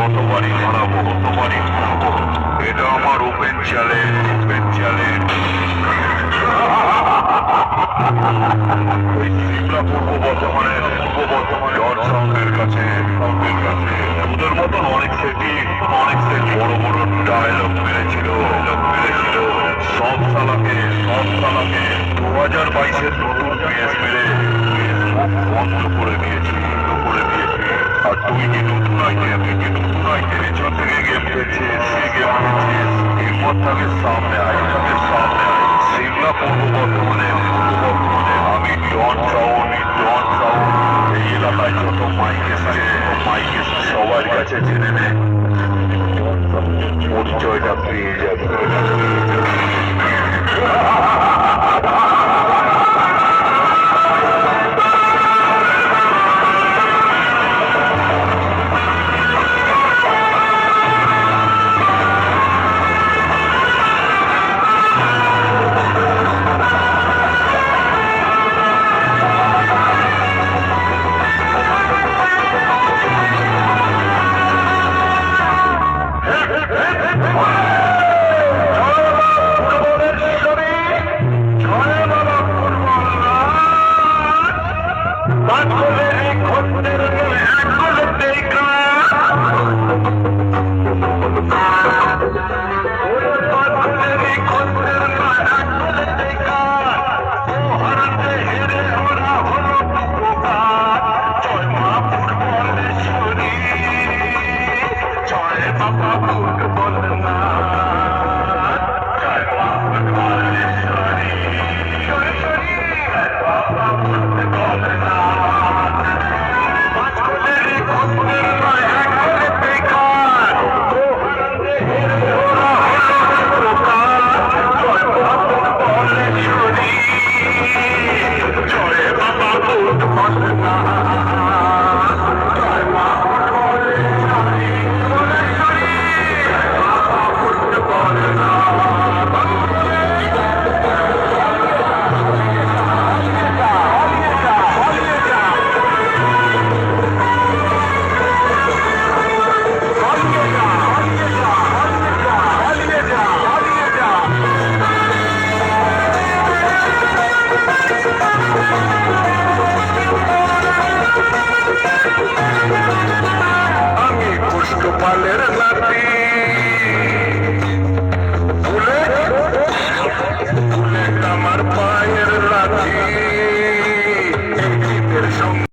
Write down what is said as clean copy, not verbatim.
কতবারই হারাবো, কতবারই হারাবো। এটা আমার ওপেন চ্যালেঞ্জ, ওপেন চ্যালেঞ্জ। পূর্ব বর্ধমানে জর্জ সাউন্ডের কাছে ওদের মতন অনেক সেটি বড় বড় ডায়লগ মেরেছিল। সব সালাকে 2022-এর নতুন পেজ মেরে বন্ধ করে দিয়েছি। আর তুই কি নতুন আইটেম পেছন থেকে গেম খেলছিস, এরপর তাকে সামনে আয়। সিমলা পূর্ব বর্ধমানে আমি জন সাউন্ড। এই এলাকায় যত মাইক এসেছে সবার কাছে জেনে নে, পরিচয়টা পেয়ে যাবে।